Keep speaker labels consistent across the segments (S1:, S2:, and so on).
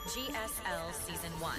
S1: GSL Season 1.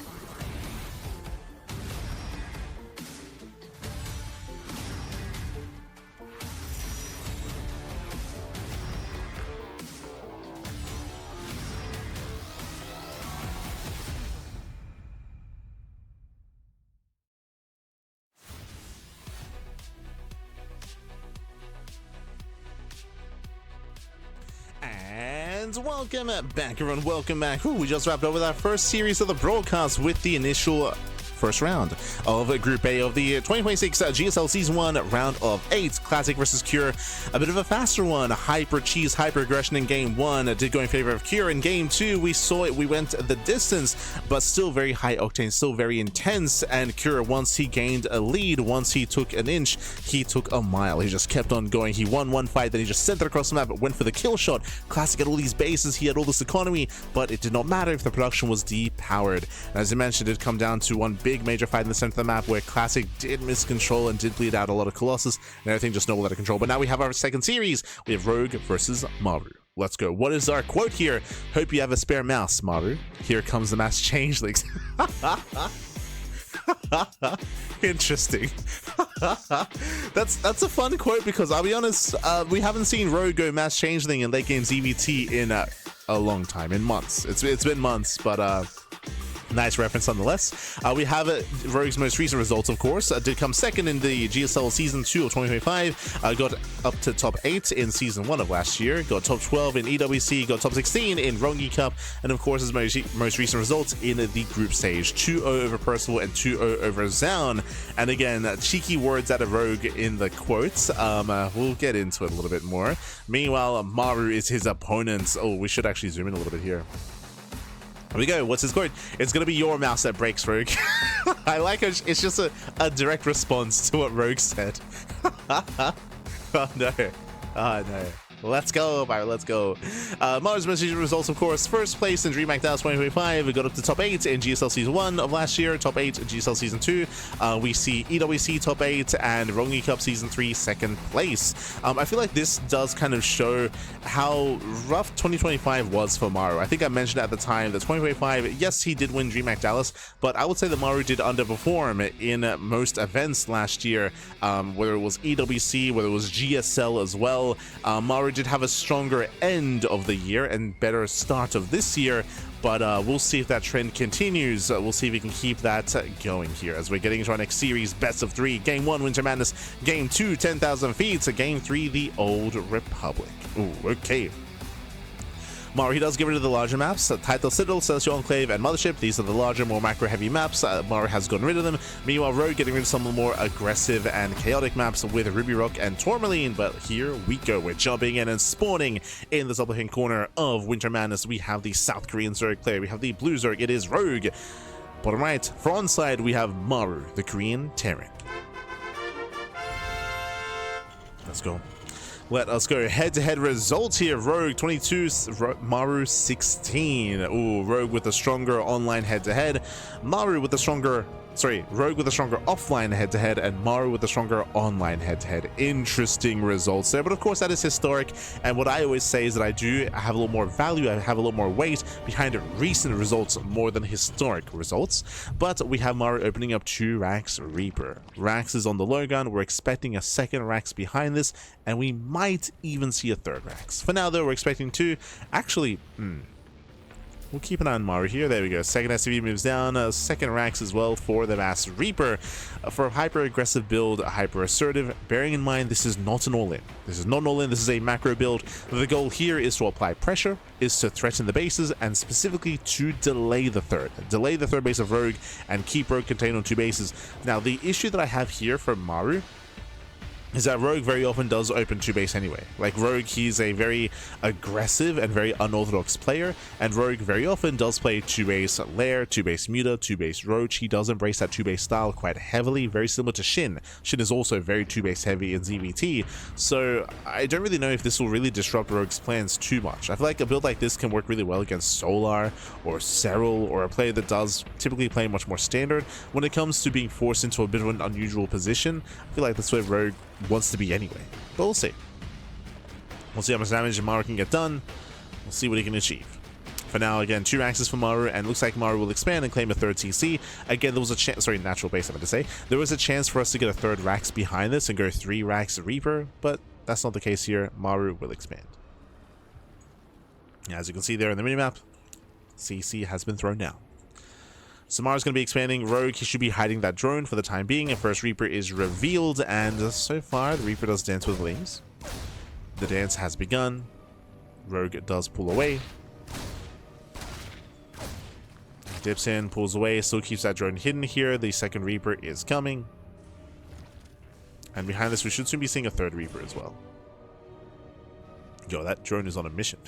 S2: And welcome back, everyone. Welcome back. We just wrapped up with our first series of the broadcast with the initial first round of Group A of the 2026 GSL Season 1 round of 8. Classic versus Cure. A bit of a faster one. Hyper cheese, hyper aggression in Game 1 did go in favor of Cure. In Game 2, we saw it. We went the distance, but still very high octane, still very intense. And Cure, once he gained a lead, once he took an inch, he took a mile. He just kept on going. He won one fight, then he just sent it across the map, went for the kill shot. Classic had all these bases, he had all this economy, but it did not matter if the production was depowered. And as I mentioned, it did come down to one big major fight in the center of the map where Classic did miss control and did bleed out a lot of Colossus, and everything just snowballed out of control. But now we have our second series. We have Rogue versus Maru. Let's go. What is our quote here? Hope you have a spare mouse, Maru. Here comes the mass changelings. Interesting. That's a fun quote because I'll be honest, we haven't seen Rogue go mass changeling in late game ZVT in a long time, in months. It's been months, but nice reference nonetheless. We have Rogue's most recent results, of course. Did come second in the GSL Season 2 of 2025. Got up to top 8 in Season 1 of last year. Got top 12 in EWC. Got top 16 in Rongi Cup. And of course, his most recent results in the group stage. 2-0 over Percival and 2-0 over Zaun. And again, cheeky words out of Rogue in the quotes. We'll get into it a little bit more. Meanwhile, Maru is his opponent. Oh, we should actually zoom in a little bit here. Here we go. What's his quote? It's gonna be your mouse that breaks, Rogue. I like it. It's just a direct response to what Rogue said. Oh no. Oh no. Let's go, Byron. Let's go. Maru's most recent results, of course. First place in DreamHack Dallas 2025. We got up to top 8 in GSL Season 1 of last year. Top 8 in GSL Season 2. We see EWC top 8 and Rongi Cup Season 3 second place. I feel like this does kind of show how rough 2025 was for Maru. I think I mentioned at the time that 2025, yes, he did win DreamHack Dallas, but I would say that Maru did underperform in most events last year, whether it was EWC, whether it was GSL as well. Maru did have a stronger end of the year and better start of this year, but we'll see if that trend continues. We'll see if we can keep that going here as we're getting into our next series, best of 3. Game 1, Winter Madness. Game 2, 10,000 feet. Game 3, the Old Republic. Ooh, okay. Maru, he does get rid of the larger maps. Title Citadel, Celestial Enclave, and Mothership. These are the larger, more macro-heavy maps. Maru has gotten rid of them. Meanwhile, Rogue getting rid of some of the more aggressive and chaotic maps with Ruby Rock and Tourmaline. But here we go. We're jumping in and spawning in the upper hand corner of Winter Madness. We have the South Korean Zerg player. We have the Blue Zerg. It is Rogue. Bottom right, for onside, we have Maru, the Korean Terran. Let's go. Let us go. Head-to-head results here. Rogue 22, Maru 16. Ooh, Rogue with a stronger online head-to-head. Maru with a stronger... Sorry, Rogue with a stronger offline head-to-head and Maru with a stronger online head-to-head. Interesting results there, but of course that is historic, and what I always say is that I have a little more value, I have a little more weight behind recent results more than historic results. But we have Maru opening up 2 Rax Reaper. Rax is on the low gun. We're expecting a second Rax behind this, and we might even see a third Rax. For now though, we're expecting 2. Actually, we'll keep an eye on Maru here. There we go. Second SCV moves down. Second Rax as well for the Mass Reaper. For a hyper-aggressive build, hyper-assertive. Bearing in mind, this is not an all-in. This is not an all-in. This is a macro build. The goal here is to apply pressure, is to threaten the bases, and specifically to delay the third. Delay the third base of Rogue and keep Rogue contained on 2 bases. Now, the issue that I have here for Maru is that Rogue very often does open 2 base anyway. Like Rogue, he's a very aggressive and very unorthodox player, and Rogue very often does play 2 base Lair, 2 base Muta, 2 base Roach. He does embrace that 2 base style quite heavily, very similar to Shin. Shin is also very 2 base heavy in ZVT, so I don't really know if this will really disrupt Rogue's plans too much. I feel like a build like this can work really well against Solar or Serral, or a player that does typically play much more standard. When it comes to being forced into a bit of an unusual position, I feel like that's where Rogue wants to be anyway, but we'll see. We'll see how much damage Maru can get done. We'll see what he can achieve. For now, again, 2 Raxes for Maru, and looks like Maru will expand and claim a third TC. Again, there was a chance, sorry, natural base, I meant to say. There was a chance for us to get a third Rax behind this and go 3 Rax Reaper, but that's not the case here. Maru will expand. As you can see there in the minimap, CC has been thrown down. So Maru's going to be expanding. Rogue, he should be hiding that drone for the time being. And first Reaper is revealed, and so far, the Reaper does dance with wings. The dance has begun. Rogue does pull away. Dips in, pulls away, still keeps that drone hidden here. The second Reaper is coming. And behind this, we should soon be seeing a third Reaper as well. Yo, that drone is on a mission.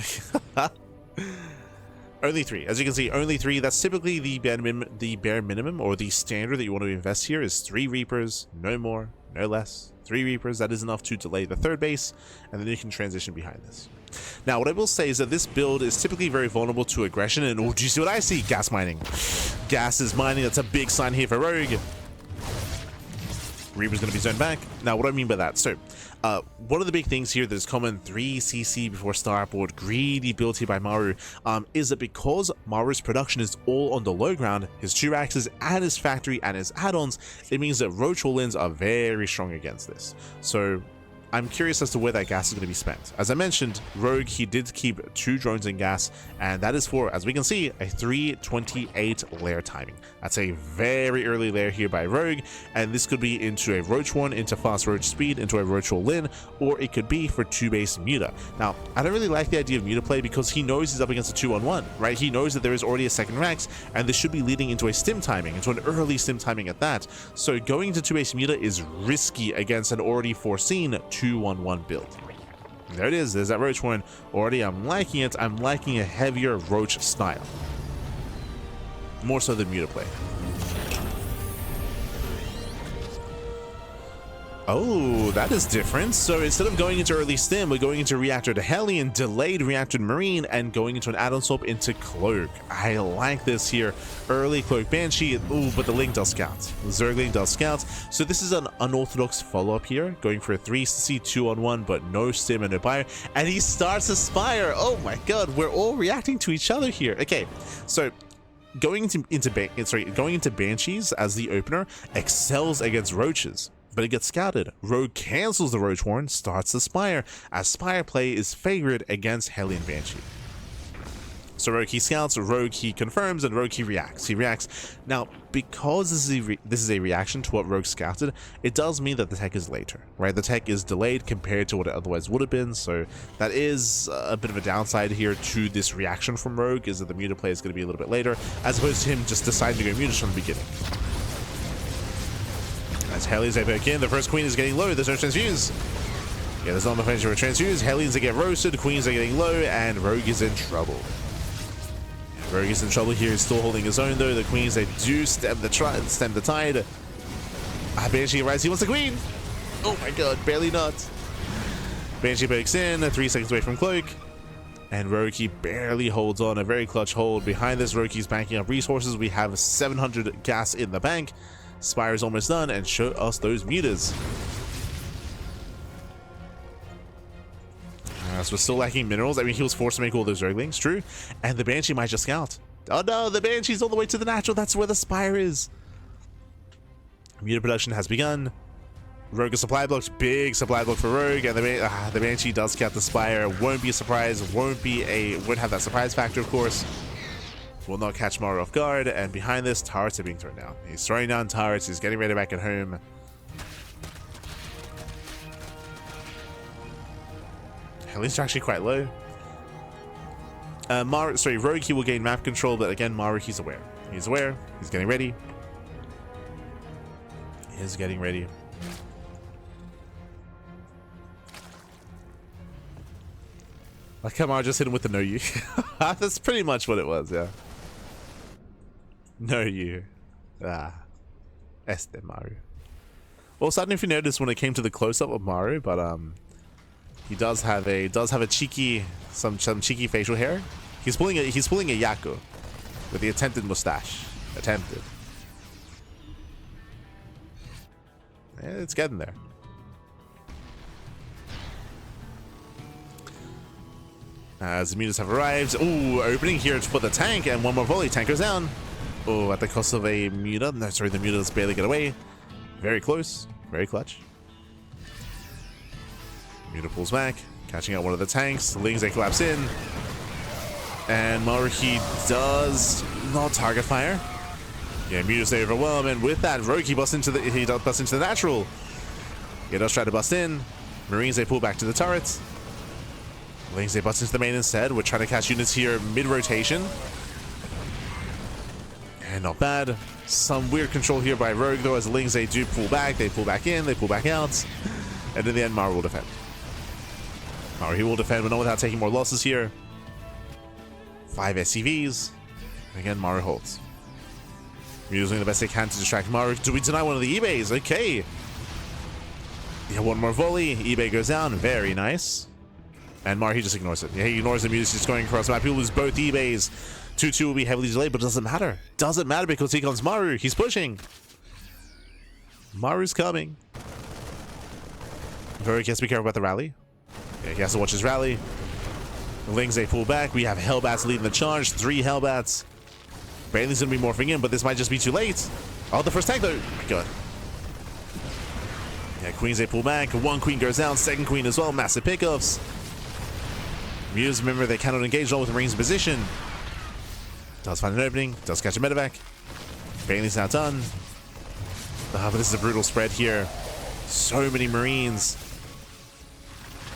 S2: Only 3. As you can see, only 3. That's typically the bare minimum, or the standard that you want to invest here is 3 Reapers, no more, no less. 3 Reapers, that is enough to delay the third base, and then you can transition behind this. Now, what I will say is that this build is typically very vulnerable to aggression, and oh, do you see what I see? Gas mining. Gas is mining, that's a big sign here for Rogue. Reaper's going to be zoned back. Now, what do I mean by that? So, one of the big things here that is common, 3 CC before starboard, greedy build here by Maru, is that because Maru's production is all on the low ground, his 2 Raxes and his factory and his add-ons, it means that Roach all-ins are very strong against this. So, I'm curious as to where that gas is going to be spent. As I mentioned, Rogue, he did keep 2 drones in gas, and that is for, as we can see, a 3:28 lair timing. That's a very early lair here by Rogue, and this could be into a Roach 1, into fast Roach speed, into a Roach all-in, or it could be for 2-base Muta. Now, I don't really like the idea of Muta play because he knows he's up against a 2-on-1, right? He knows that there is already a second Rax, and this should be leading into a stim timing, into an early stim timing at that. So going into 2-base Muta is risky against an already foreseen 2-1-1 build. There it is. There's that Roach one. Already, I'm liking it. I'm liking a heavier Roach style. More so than Muta play. Oh, that is different. So instead of going into early stim, we're going into reactor to Hellion, delayed reactor to Marine, and going into an add-on swap into Cloak. I like this here. Early Cloak Banshee. Ooh, but the Link does scout. The Zergling does scout. So this is an unorthodox follow-up here, going for a 3CC 2-on-1, but no stim and no bio. And he starts a Spire. Oh my god, we're all reacting to each other here. Okay, so going into Banshees as the opener excels against Roaches, but it gets scouted. Rogue cancels the Roach Horn, starts the Spire, as Spire play is favored against Hellion Banshee. So Rogue he scouts, Rogue he confirms, and Rogue he reacts. He reacts. Now, because this is a reaction to what Rogue scouted, it does mean that the tech is later, right? The tech is delayed compared to what it otherwise would have been, so that is a bit of a downside here to this reaction from Rogue, is that the Muta play is going to be a little bit later, as opposed to him just deciding to go Muta from the beginning. As Hellion's a back in, the first Queen is getting low, there's no transfuse. Yeah, there's not enough energy for a transfuse. Hellion's are getting roasted, Queens are getting low, and Rogue is in trouble. Rogue is in trouble here, he's still holding his own though. The Queens, they do stem the tide. Banshee arrives, he wants the Queen! Oh my god, barely not. Banshee breaks in, 3 seconds away from Cloak. And Rogue barely holds on, a very clutch hold. Behind this, Rogue's banking up resources. We have 700 gas in the bank. Spire is almost done, and show us those mutas. So we're still lacking minerals. I mean, he was forced to make all those Zerglings, true. And the Banshee might just scout. Oh no, the Banshee's all the way to the natural. That's where the Spire is. Muta production has begun. Rogue is supply blocked. Big supply block for Rogue. And the Banshee does scout the Spire. Won't be a surprise. Won't have that surprise factor, of course. Will not catch Maru off guard, and behind this, turrets are being thrown down. He's throwing down turrets, he's getting ready back at home. Hellion's actually quite low. Rogue, he will gain map control, but again, Maru, he's aware. He's aware, he's getting ready. He's getting ready. Like how Maru just hit him with the no you. That's pretty much what it was, yeah. No you. Este Maru. Also, I don't know if you noticed when it came to the close-up of Maru, but he does have a cheeky some cheeky facial hair. He's pulling a Yako with the attempted mustache. Attempted. Yeah, it's getting there. As the Mutas have arrived. Ooh, opening here for the tank, and one more volley. Tank goes down. Oh, at the cost of a Muta. No, sorry, the Mutas barely get away. Very close. Very clutch. Muta pulls back, catching out one of the tanks. Lings, they collapse in. And Maru, he does not target fire. Yeah, Mutas, they overwhelm, and with that, Rogue, he busts into the natural. He does try to bust in. Marines, they pull back to the turrets. Lings, they bust into the main instead. We're trying to catch units here mid-rotation. And not bad. Some weird control here by Rogue, though, as Lings, they do pull back. They pull back in, they pull back out. And in the end, Maru will defend. Maru, he will defend, but not without taking more losses here. 5 SCVs. Again, Maru holds. We're doing the best they can to distract Maru. Do we deny one of the eBays? Okay. Yeah, one more volley. eBay goes down. Very nice. And Maru, he just ignores it. Yeah, he ignores the music. He's going across the map. He'll lose both eBays. 2-2 will be heavily delayed, but it doesn't matter. Doesn't matter because here comes Maru. He's pushing. Maru's coming. Very has to be careful about the rally. Yeah, he has to watch his rally. Lings, they pull back. We have Hellbats leading the charge. 3 Hellbats. Bailey's going to be morphing in, but this might just be too late. Oh, the first tank, though. Good. Yeah, Queens, they pull back. 1 Queen goes down. 2nd Queen as well. Massive pickups. Muse, remember, they cannot engage all with Marines in position. Does find an opening. Does catch a medevac. Bailey's now done. But this is a brutal spread here. So many Marines.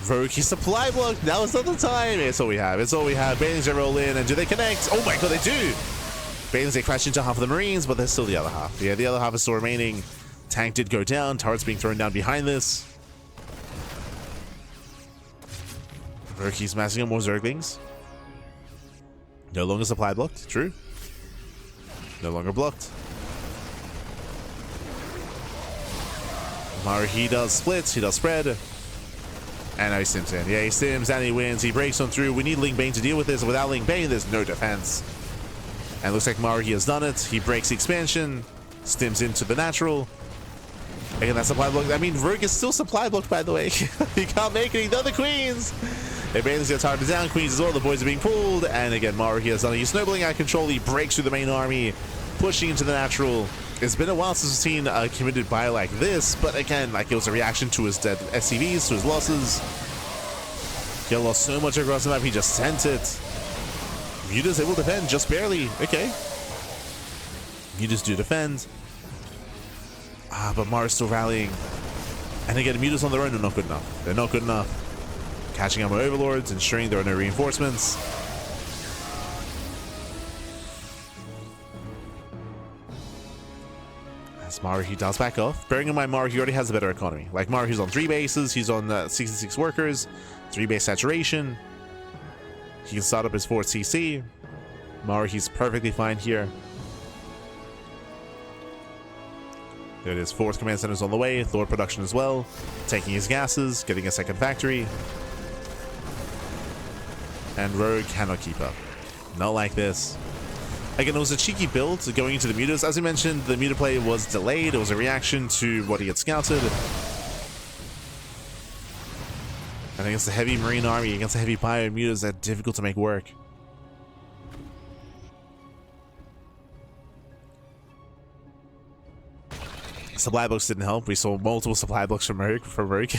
S2: Rogue, he supply block. Now is not the time. It's all we have. It's all we have. Bailey's, they roll in. And do they connect? Oh my god, they do. Bailey's, they crash into half of the Marines, but there's still the other half. Yeah, the other half is still remaining. Tank did go down. Turrets being thrown down behind this. Rogue, he's massing on more Zerglings. No longer supply blocked. True. No longer blocked. Maru, he does splits. He does spread. And now he stims in. Yeah, he stims and he wins. He breaks on through. We need Ling Bane to deal with this. Without Ling Bane, there's no defense. And it looks like Maru, he has done it. He breaks the expansion. Stims into the natural. Again, that supply block. I mean, Rogue is still supply blocked, by the way. He can't make it. No, the Queens. Hey, Bailey's gets hard down. Queens as well. The boys are being pulled. And again, Maru, he has done it. He's snowballing out of control. He breaks through the main army, pushing into the natural. It's been a while since we've seen a committed buy like this, but again, like, it was a reaction to his dead SCVs, to his losses. He lost so much across the map, he just sent it. Mutas, they will defend, just barely. Okay. Mutas do defend. But Maru's still rallying. And again, Mutas on their own are not good enough. They're not good enough. Catching up with Overlords, ensuring there are no reinforcements. As Maru, he does back off. Bearing in mind, Maru, he already has a better economy. Like, Maru, he's on 3 bases. He's on 66 workers. 3 base saturation. He can start up his 4th CC. Maru, he's perfectly fine here. There it is. 4th command center's on the way. Lord production as well. Taking his gases. Getting a 2nd factory. And Rogue cannot keep up. Not like this. Again, it was a cheeky build going into the Mutas. As I mentioned, the Muta play was delayed. It was a reaction to what he had scouted. And against the heavy Marine army, against the heavy Bio Mutas, they're difficult to make work. Supply blocks didn't help. We saw multiple supply blocks from Rogue.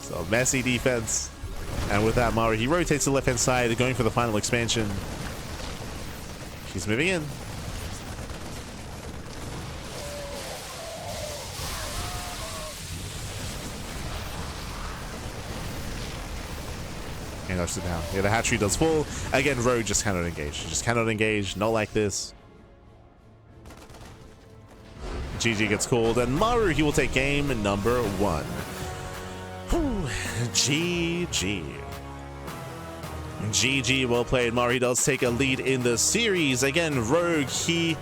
S2: So, messy defense. And with that, Maru, he rotates to the left-hand side, going for the final expansion. He's moving in. And knocks it down. Yeah, the hatchery does fall. Again, Rogue just cannot engage. Just cannot engage. Not like this. GG gets called, and Maru, he will take game number 1. Whew. GG. GG, well played. Maru does take a lead in the series. Again, Rogue, he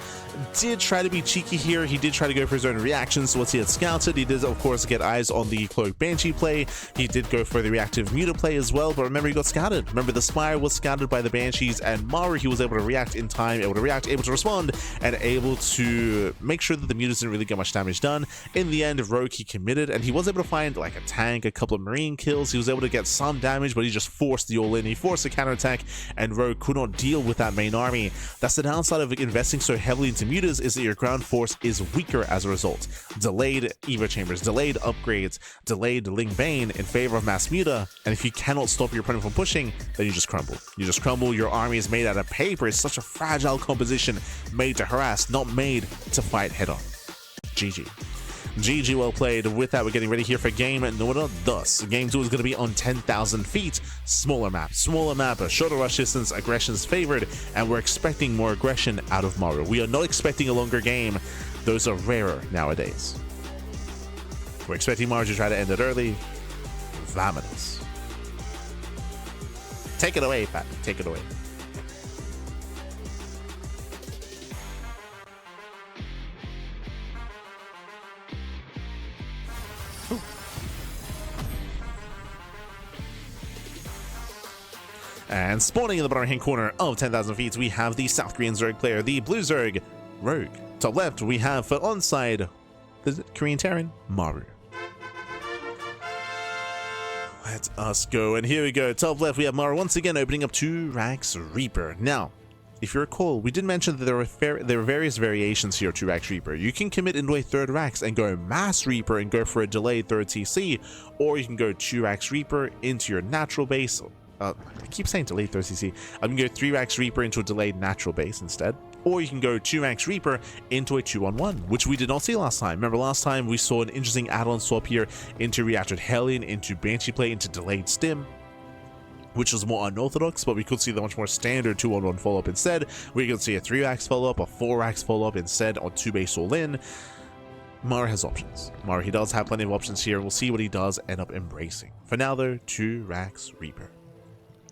S2: did try to be cheeky here. He did try to go for his own reactions to what he had scouted. He did, of course, get eyes on the Cloak Banshee play. He did go for the reactive Muta play as well, but remember, he got scouted. Remember, the Spire was scouted by the Banshees, and Maru, he was able to react in time, able to react, able to respond, and able to make sure that the Mutas didn't really get much damage done. In the end, Rogue, he committed, and he was able to find like a tank, a couple of Marine kills. He was able to get some damage, but he just forced the all-in. He forced the counterattack, and Rogue could not deal with that main army. That's the downside of investing so heavily into Mutas, is that your ground force is weaker as a result. Delayed Evo Chambers, delayed upgrades, delayed Ling Bane in favor of Mass Muta, and if you cannot stop your opponent from pushing, then you just crumble. You just crumble. Your army is made out of paper. It's such a fragile composition, made to harass, not made to fight head-on. GG. GG, well played. With that, we're getting ready here for game number dos. Game 2 is going to be on 10,000 feet. Smaller map, a shorter rush distance, aggression is favored, and we're expecting more aggression out of Maru. We are not expecting a longer game. Those are rarer nowadays. We're expecting Maru to try to end it early. Vamonos. Take it away, Pat. Take it away. And spawning in the bottom right hand corner of 10,000 feet, we have the South Korean Zerg player, the Blue Zerg, Rogue. Top left, we have for onside, the Korean Terran, Maru. Let us go, and here we go. Top left, we have Maru once again opening up 2 Rax Reaper. Now, if you recall, we did mention that there were various variations here of 2 Rax Reaper. You can commit into a 3rd Rax and go Mass Reaper and go for a delayed 3rd CC, or you can go 2 Rax Reaper into your natural base. I keep saying delayed 3rd CC. I can go 3 Rax Reaper into a delayed natural base instead. Or you can go 2 Rax Reaper into a 2-on-1, which we did not see last time. Remember last time we saw an interesting add-on swap here into Reactored Hellion, into Banshee play, into delayed Stim, which was more unorthodox, but we could see the much more standard 2-on-1 follow-up instead. We could see a 3 Rax follow-up, a 4 Rax follow-up instead, or 2 base all-in. Maru has options. Maru, he does have plenty of options here. We'll see what he does end up embracing. For now though, 2 Rax Reaper.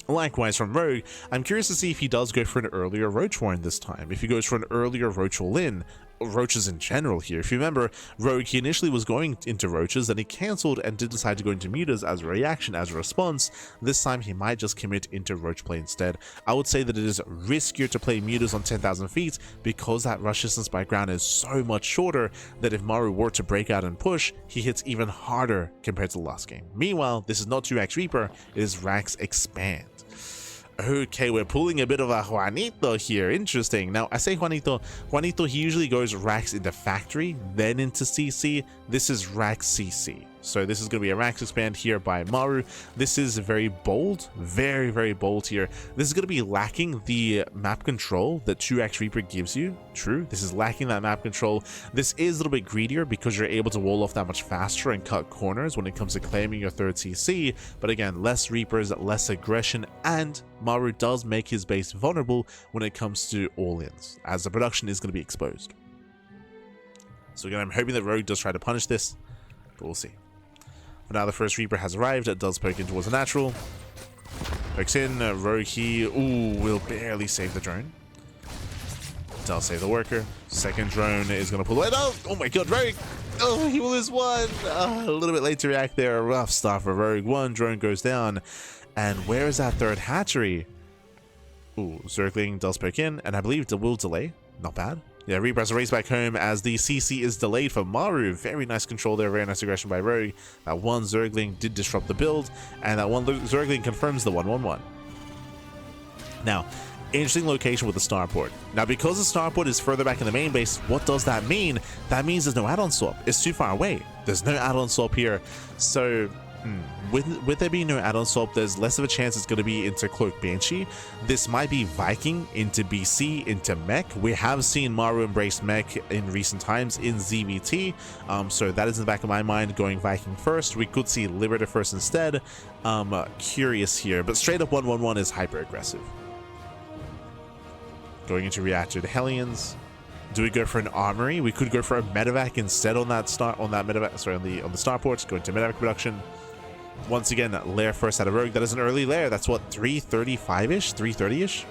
S2: Likewise from Rogue, I'm curious to see if he does go for an earlier Roach Warren this time, if he goes for an earlier Roach all-in, Roaches in general here. If you remember, Rogue, he initially was going into Roaches, then he cancelled and did decide to go into Mutas as a reaction, as a response. This time he might just commit into Roach play instead. I would say that it is riskier to play Mutas on 10,000 feet because that rush distance by ground is so much shorter that if Maru were to break out and push, he hits even harder compared to the last game. Meanwhile, this is not 2 Rax Reaper, it is Rax Expand. Okay, we're pulling a bit of a Juanito here. Interesting. Now, I say Juanito. Juanito, he usually goes Rax into Factory, then into CC. This is Rax CC. So this is going to be a Rax Expand here by Maru. This is very bold. Very, very bold here. This is going to be lacking the map control that 2 Rax Reaper gives you. True. This is lacking that map control. This is a little bit greedier because you're able to wall off that much faster and cut corners when it comes to claiming your 3rd CC. But again, less Reapers, less aggression, and Maru does make his base vulnerable when it comes to all-ins, as the production is going to be exposed. So again, I'm hoping that Rogue does try to punish this, but we'll see. For now, the first Reaper has arrived. It does poke in towards the natural. Pokes in. Rogue, he will barely save the drone. Does save the worker. Second drone is going to pull it. Oh my god, Rogue! Oh, he will lose 1. A little bit late to react there. Rough start for Rogue. 1 drone goes down. And where is that 3rd hatchery? Zergling does poke in, and I believe it will delay. Not bad. Yeah, Reaper has a race back home as the CC is delayed for Maru. Very nice control there, very nice aggression by Rogue. That 1 Zergling did disrupt the build, and that 1 Zergling confirms the 1-1-1. Now, interesting location with the starport. Now, because the starport is further back in the main base, what does that mean? That means there's no add-on swap. It's too far away. There's no add-on swap here. So, with there being no add-on swap, there's less of a chance it's going to be into Cloak Banshee. This might be Viking into BC, into Mech. We have seen Maru embrace Mech in recent times in ZVT, so that is in the back of my mind, going Viking first. We could see Liberator first instead. Curious here, but straight up 1-1-1 is hyper aggressive. Going into Reactored Hellions. Do we go for an armory? We could go for a medevac instead on that medevac. Sorry, on the starports. Go into medevac production. Once again, lair first out of Rogue. That is an early lair. That's what, 335-ish? 330-ish?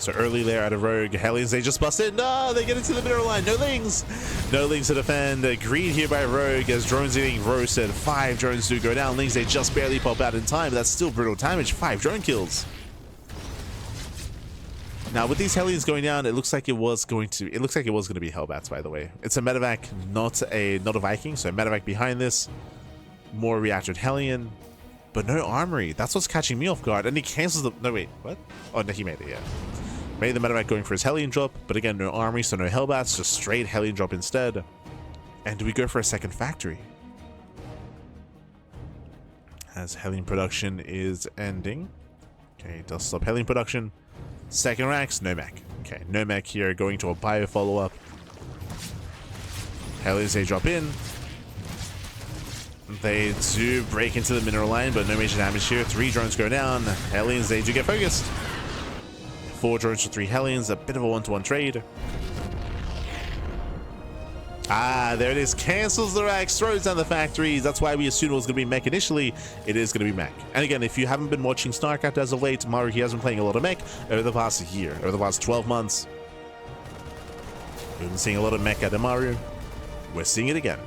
S2: So early there out of Rogue. Hellions, they just bust in. No, they get into the middle line. No Lings. No Lings to defend. Greed here by Rogue as drones getting roasted. 5 drones do go down. Lings, they just barely pop out in time. But that's still brutal damage. 5 drone kills. Now with these Hellions going down, it looks like it was going to be Hellbats, by the way. It's a medevac, not a Viking. So medevac behind this. More reactored Hellion. But no armory. That's what's catching me off guard. And he cancels the... No, wait. What? Oh, no, he made it, yeah. Made the medevac going for his Hellion drop. But again, no armory, so no Hellbats. Just straight Hellion drop instead. And do we go for a second factory? As Hellion production is ending. Okay, does stop Hellion production. Second racks, no mech. Okay, no mech here. Going to a bio follow-up. Hellions, they drop in. They do break into the mineral line, but no major damage here. 3 drones go down. Hellions, they do get focused. 4 drones for 3 Hellions. A bit of a one-to-one trade. Ah, there it is. Cancels the racks, throws down the factories. That's why we assumed it was going to be mech initially. It is going to be mech. And again, if you haven't been watching StarCraft as of late, Maru, he has been playing a lot of mech over the past year, over the past 12 months. We've been seeing a lot of mech out of Maru. We're seeing it again.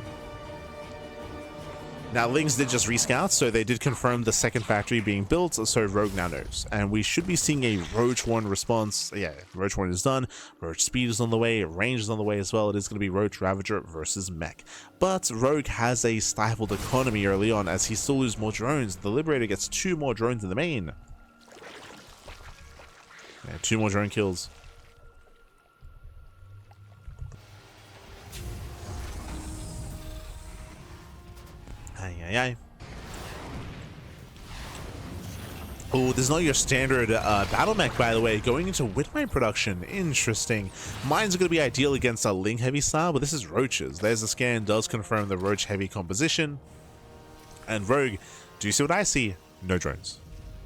S2: Now, Lings did just rescout, so they did confirm the second factory being built, so Rogue now knows. And we should be seeing a Roach 1 response. Yeah, Roach 1 is done, Roach Speed is on the way, Range is on the way as well. It is going to be Roach Ravager versus Mech. But Rogue has a stifled economy early on, as he still loses more drones. The Liberator gets 2 more drones in the main. Yeah, 2 more drone kills. Oh, this is not your standard battle mech, by the way. Going into Widmine production. Interesting. Mine's going to be ideal against a Ling heavy style, but this is Roaches. There's the scan, does confirm the Roach heavy composition. And Rogue, do you see what I see? No drones.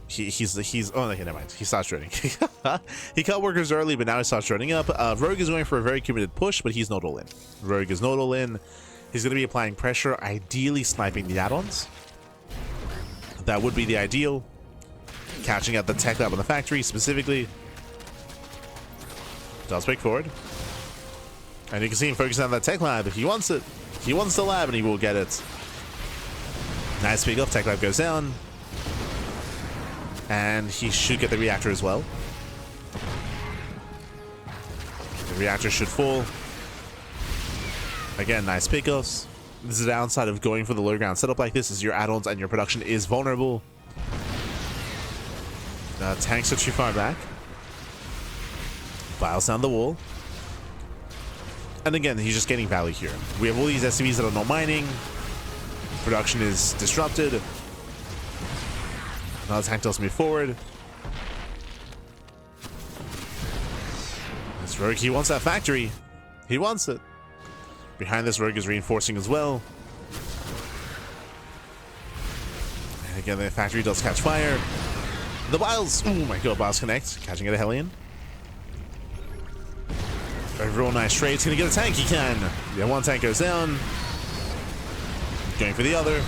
S2: He's oh, okay, never mind. He starts droning. He cut workers early, but now he starts droning up. Rogue is going for a very committed push, but he's not all in. Rogue is not all in. He's going to be applying pressure, ideally sniping the add-ons. That would be the ideal. Catching out the tech lab on the factory, specifically. Does break forward. And you can see him focusing on that tech lab. If he wants it, he wants the lab, and he will get it. Nice pick up. Tech lab goes down. And he should get the reactor as well. The reactor should fall. Again, nice pickups. This is the downside of going for the low ground setup like this, is your add-ons and your production is vulnerable. Tanks are too far back. Files down the wall. And again, he's just getting value here. We have all these SCVs that are not mining. Production is disrupted. Now the tank does move forward. This Rogue, he wants that factory. He wants it. Behind this, Rogue is reinforcing as well. And again, the factory does catch fire. The Biles, oh my god, Biles connect, catching at a Hellion. Overall, nice trade. He's going to get a tank, he can. Yeah, 1 tank goes down. Going for the other.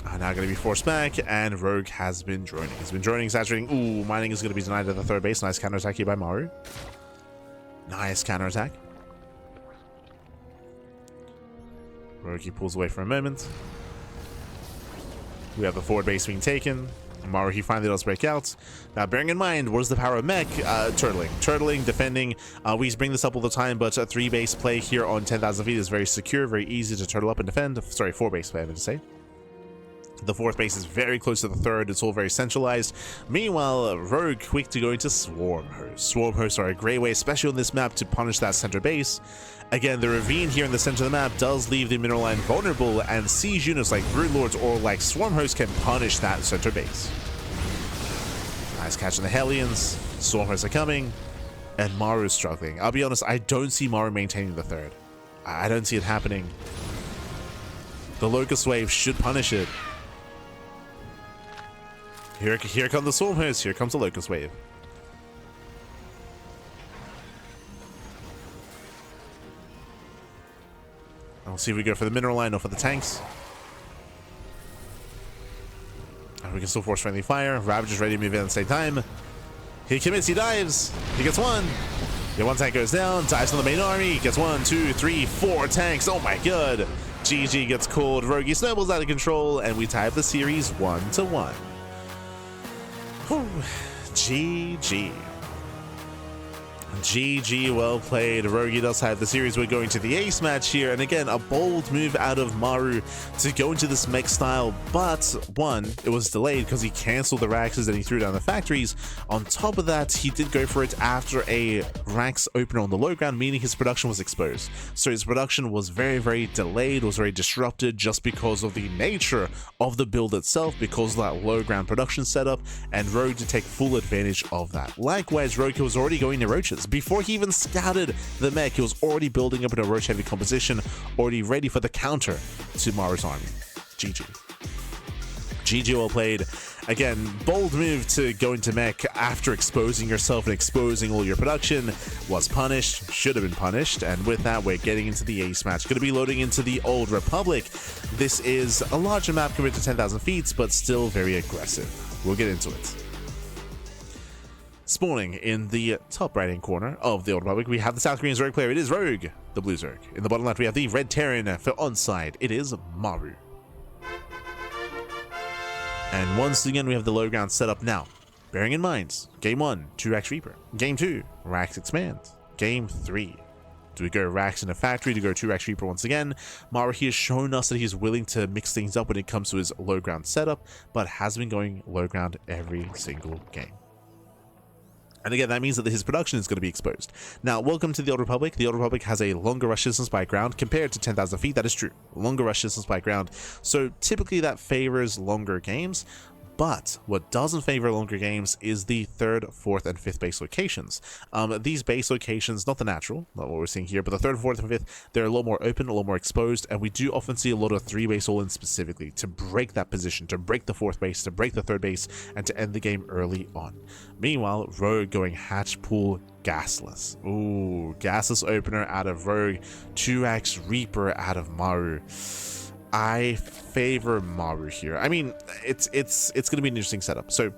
S2: Now going to be forced back, and Rogue has been droning. He's been droning, saturating. Ooh, mining is going to be denied at the 3rd base. Nice counterattack here by Maru. Nice counterattack. Rogue, he pulls away for a moment. We have the forward base being taken. Maru, he finally does break out. Now, bearing in mind, what is the power of mech? Turtling, defending. We bring this up all the time, but a 3-base play here on 10,000 feet is very secure, very easy to turtle up and defend. Sorry, 4-base play, I meant to say. The 4th base is very close to the 3rd. It's all very centralized. Meanwhile, Rogue quick to go into Swarm Hosts. Swarm Hosts are a great way, especially on this map, to punish that center base. Again, the ravine here in the center of the map does leave the mineral line vulnerable, and siege units like Brood Lords or like Swarm Hosts can punish that center base. Nice catch on the Hellions. Swarm Hosts are coming, and Maru is struggling. I'll be honest, I don't see Maru maintaining the 3rd. I don't see it happening. The Locust Wave should punish it. Here come the Swarm Hosts. Here comes the Locust Wave. I'll see if we go for the mineral line or for the tanks. And we can still force friendly fire. Ravager's ready to move in at the same time. He commits, he dives, he gets one. Yeah, one tank goes down, dives on the main army, gets 1, 2, 3, 4 tanks. Oh my god. GG gets called, Rogi snowballs out of control, and we tie up the series 1-1. Whew. GG. GG, well played. Rogi does have the series. We're going to the ace match here, and again, a bold move out of Maru to go into this mech style, but one, it was delayed because he canceled the Raxes and he threw down the factories. On top of that, he did go for it after a Rax opener on the low ground, meaning his production was exposed. So his production was very delayed, was very disrupted just because of the nature of the build itself, because of that low ground production setup, and Rogue to take full advantage of that. Likewise, Rogue was already going to roaches. Before he even scouted the mech, he was already building up in a roach heavy composition, already ready for the counter to Maru's army. GG. GG, well played. Again, bold move to go into mech after exposing yourself and exposing all your production. Was punished, should have been punished, and with that, we're getting into the ace match. Going to be loading into the Old Republic. This is a larger map compared to 10,000 feet, but still very aggressive. We'll get into it. Spawning in the top right-hand corner of the Old Republic, we have the South Korean Zerg player. It is Rogue, the Blue Zerg. In the bottom left, we have the Red Terran for onside. It is Maru. And once again, we have the low ground set up now. Bearing in mind, Game 1, 2 Rax Reaper. Game 2, Rax Expand. Game 3, do we go Rax in a factory to go 2 Rax Reaper once again? Maru here has shown us that he's willing to mix things up when it comes to his low ground setup, but has been going low ground every single game. And again, that means that his production is going to be exposed. Now, welcome to the Old Republic. The Old Republic has a longer rush distance by ground compared to 10,000 feet. That is true. Longer rush distance by ground. So typically that favors longer games. But what doesn't favor longer games is the 3rd, 4th, and 5th base locations. These base locations, not the natural, not what we're seeing here, but the 3rd, 4th, and 5th, they're a lot more open, a lot more exposed, and we do often see a lot of 3 base all-in specifically to break that position, to break the 4th base, to break the 3rd base, and to end the game early on. Meanwhile, Rogue going hatch pool gasless. Ooh, gasless opener out of Rogue, 2x Reaper out of Maru. I favor Maru here. I mean, it's going to be an interesting setup. So,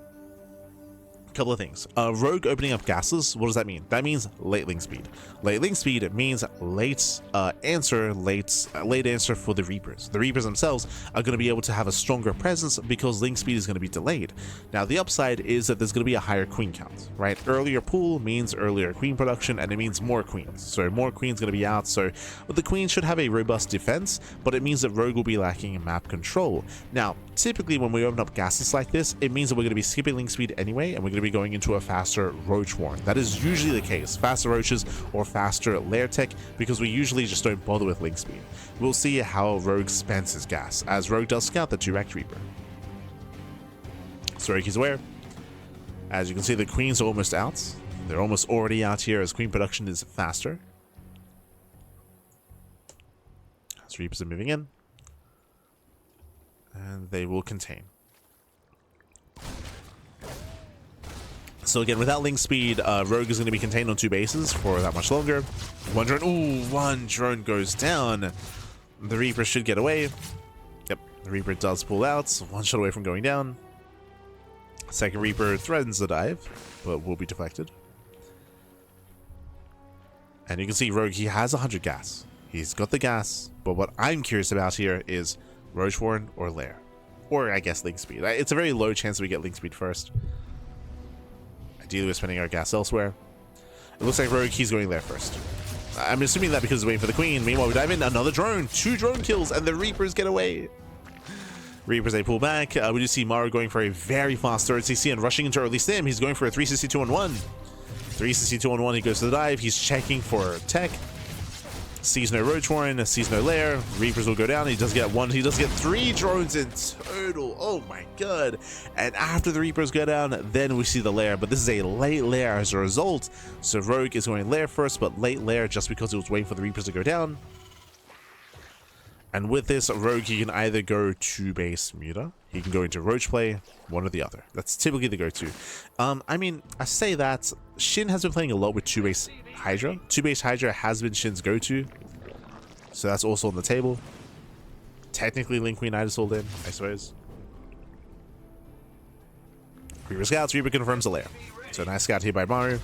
S2: a couple of things. Rogue opening up gases, what does that mean? That means late link speed. Late link speed means late answer for the Reapers. The Reapers themselves are going to be able to have a stronger presence because link speed is going to be delayed. Now, the upside is that there's going to be a higher queen count, right? Earlier pool means earlier queen production, and it means more queens. So more queens going to be out. So the queen should have a robust defense, but it means that Rogue will be lacking map control. Now, typically when we open up gases like this, it means that we're going to be skipping link speed anyway, and we're going to be going into a faster roach warren. That is usually the case, faster roaches or faster lair tech, because we usually just don't bother with link speed. We'll see how Rogue spends his gas, as Rogue does scout the 2 Rax Reaper. So Rogue is aware. As you can see, the queens are almost out. They're almost already out here as queen production is faster. As Reapers are moving in. And they will contain. So again, without link speed, Rogue is going to be contained on 2 bases for that much longer. One drone, ooh, one drone goes down. The Reaper should get away. Yep, the Reaper does pull out, one shot away from going down. Second Reaper threatens the dive, but will be deflected. And you can see Rogue, he has 100 gas. He's got the gas, but what I'm curious about here is Roach Warren or Lair. Or I guess link speed. It's a very low chance that we get link speed first. Ideally, we're spending our gas elsewhere. It looks like Rogue, he's going there first. I'm assuming that because he's waiting for the queen. Meanwhile, we dive in, another drone. 2 drone kills, and the Reapers get away. Reapers, they pull back. We do see Maru going for a very fast 3rd CC and rushing into early stim. He's going for a 362 on 1. 362 on 1, he goes to the dive. He's checking for tech. Sees no Roach Warren, sees no Lair. Reapers will go down. He does get 1. He does get 3 drones in total. Oh my god. And after the Reapers go down, then we see the Lair. But this is a late Lair as a result. So Rogue is going Lair first, but late Lair just because he was waiting for the Reapers to go down. And with this, Rogue, he can either go 2 base Muta, he can go into Roach play, one or the other. That's typically the go-to. I mean, I say that Shin has been playing a lot with 2 base Hydra. 2 base Hydra has been Shin's go-to, so that's also on the table. Technically, Link Queen Knight is sold in, I suppose. Reaper scouts, Reaper confirms a lair. So nice scout here by Maru.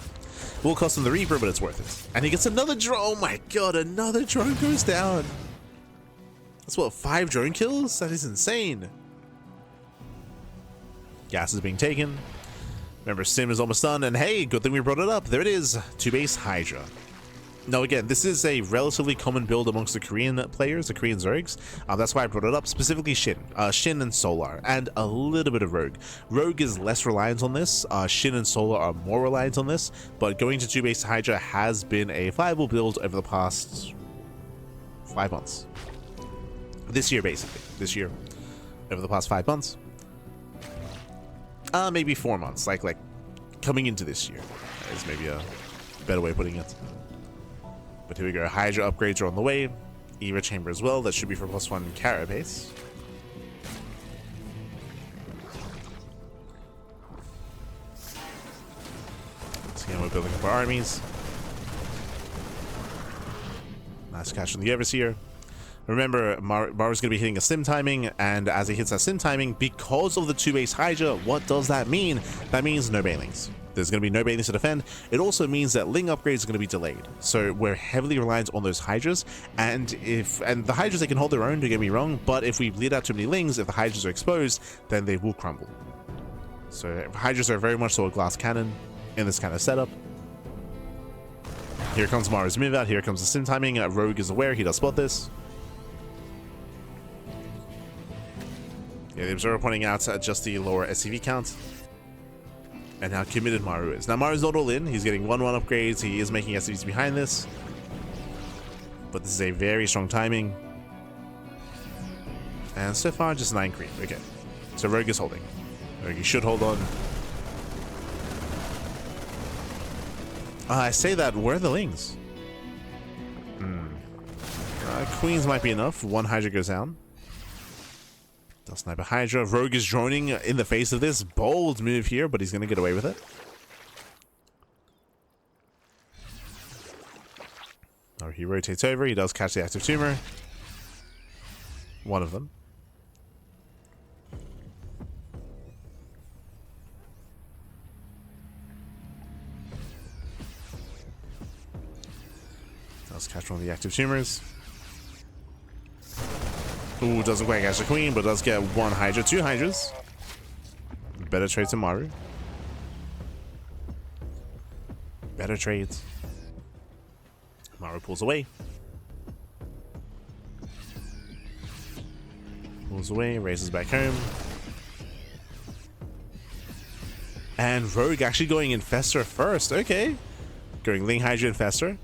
S2: Will cost him the Reaper, but it's worth it. And he gets another drone. Oh my god, another drone goes down. That's what, 5 drone kills? That is insane. Gas is being taken. Remember, Sim is almost done. And hey, good thing we brought it up. There it is, 2-base Hydra. Now again, this is a relatively common build amongst the Korean players, the Korean Zergs. That's why I brought it up, specifically Shin. Shin and Solar, and a little bit of Rogue. Rogue is less reliant on this. Shin and Solar are more reliant on this, but going to 2-base Hydra has been a viable build over the past 5 months. This year, basically. This year. Over the past 5 months. Maybe 4 months. Like coming into this year is maybe a better way of putting it. But here we go. Hydra upgrades are on the way. Eva Chamber as well. That should be for +1 Carapace. So again, we're building up our armies. Nice catch from the Overseer. Remember, Maru's going to be hitting a sim timing, and as he hits that sim timing, because of the 2-base Hydra, what does that mean? That means no Banelings. There's going to be no Banelings to defend. It also means that Ling upgrades are going to be delayed. So we're heavily reliant on those Hydras, and the Hydras, they can hold their own, don't get me wrong, but if we bleed out too many Lings, if the Hydras are exposed, then they will crumble. So Hydras are very much so a glass cannon in this kind of setup. Here comes Maru's move out, here comes the sim timing. Rogue is aware, he does spot this. Yeah, the Observer pointing out just the lower SCV count. And how committed Maru is. Now, Maru's not all in. He's getting 1-1 upgrades. He is making SCVs behind this. But this is a very strong timing. And so far, just 9 creep. Okay. So Rogue is holding. Rogue should hold on. I say that. Where are the Lings? Queens might be enough. 1 Hydra goes down. Does sniper Hydra. Rogue is droning in the face of this. Bold move here, but he's going to get away with it. Oh, he rotates over. He does catch the active tumor. One of them. Does catch one of the active tumors. Ooh, doesn't quite catch the queen, but does get 1 Hydra, 2 Hydras. Better trade to Maru. Better trades. Maru pulls away. Pulls away, races back home. And Rogue actually going Infestor first. Okay. Going Ling Hydra Infestor.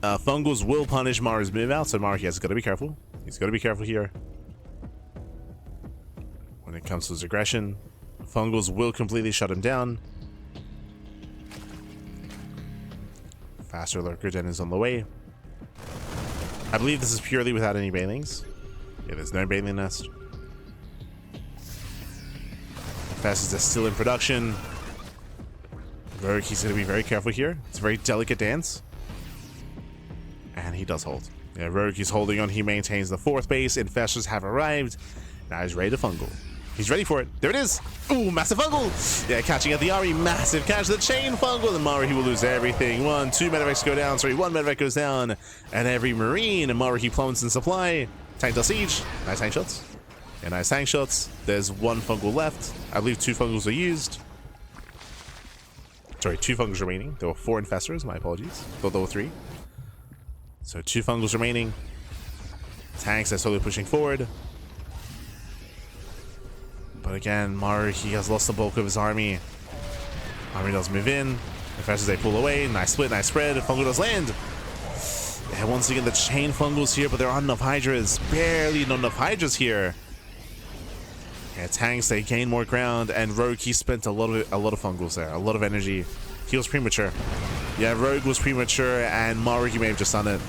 S2: Fungals will punish Maru's move out, so Maru has got to be careful. He's got to be careful here. When it comes to his aggression, Fungals will completely shut him down. Faster Lurker Den is on the way. I believe this is purely without any Banelings. Yeah, there's no Baneling nest. Fastest is still in production. Rogue, he's going to be very careful here. It's a very delicate dance. And he does hold. Yeah, Rogue, he's holding on. He maintains the 4th base. Infestors have arrived. Now he's ready to fungal. He's ready for it. There it is. Ooh, massive fungal. Yeah, catching at the Ari. Massive catch. The chain fungal. The Maru, he will lose everything. 1, 2 medevacs go down. Sorry, 1 medevac goes down. And every Marine. And Maru, he plummets in supply. Tank does siege. Nice tank shots. Yeah, nice tank shots. There's 1 fungal left. I believe 2 fungals are used. Sorry, 2 fungals remaining. There were 4 infestors. My apologies. Thought there were 3. So 2 fungals remaining. Tanks are slowly pushing forward. But again, Maru, he has lost the bulk of his army. Army does move in. Infestors, they pull away. Nice split, nice spread. Fungal does land. Yeah, once again, the chain fungals here, but there aren't enough Hydras. Barely not enough Hydras here. Yeah, tanks, they gain more ground. And Rogue, he spent a lot of fungals there. A lot of energy. He was premature. Yeah, Rogue was premature, and Maru, he may have just done it.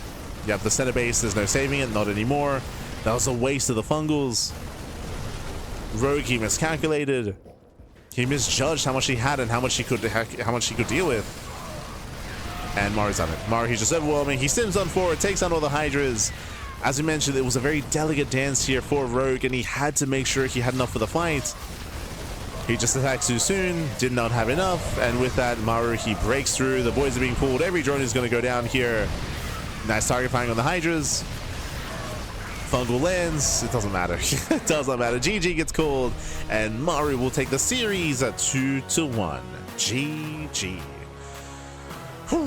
S2: Yep, the center base, there's no saving it, not anymore. That was a waste of the fungals. Rogue, he miscalculated. He misjudged how much he had and how much he could deal with. And Maru's done it. Maru, he's just overwhelming. He sims on forward, takes on all the Hydras. As we mentioned, it was a very delicate dance here for Rogue, and he had to make sure he had enough for the fight. He just attacked too soon, did not have enough, and with that, Maru, he breaks through. The boys are being pulled. Every drone is going to go down here. Nice target firing on the Hydras. Fungal lands. It doesn't matter. It does not matter. GG gets called, and Maru will take the series at 2-1. GG. Whew.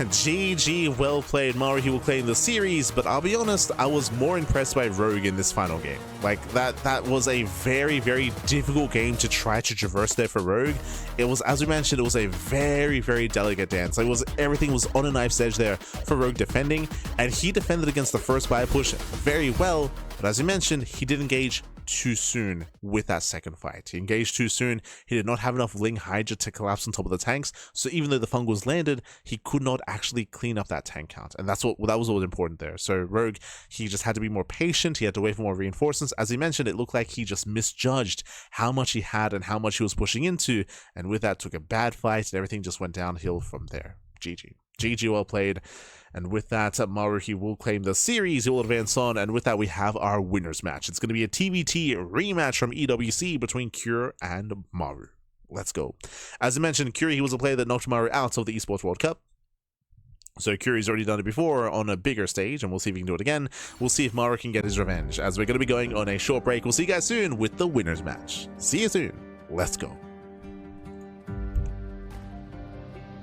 S2: GG, well played. Maru, he will claim the series, but I'll be honest, I was more impressed by Rogue in this final game. Like, that was a very, very difficult game to try to traverse there for Rogue. It was, as we mentioned, it was a very, very delicate dance. Everything was on a knife's edge there for Rogue defending, and he defended against the first buy push very well, but as we mentioned, he did engage too soon with that second fight. He engaged too soon. He did not have enough Ling Hydra to collapse on top of the tanks, so even though the fungals landed, he could not actually clean up that tank count, and that was what was important there. So Rogue, he just had to be more patient. He had to wait for more reinforcements. As he mentioned, it looked like he just misjudged how much he had and how much he was pushing into, and with that took a bad fight, and everything just went downhill from there. GG. GG, well played. And with that, Maru, he will claim the series. He will advance on. And with that, we have our winners match. It's going to be a TvT rematch from EWC between Cure and Maru. Let's go. As I mentioned, Cure, he was a player that knocked Maru out of the Esports World Cup. So Curie's already done it before on a bigger stage, and we'll see if he can do it again. We'll see if Maru can get his revenge, as we're going to be going on a short break. We'll see you guys soon with the winners match. See you soon. Let's go.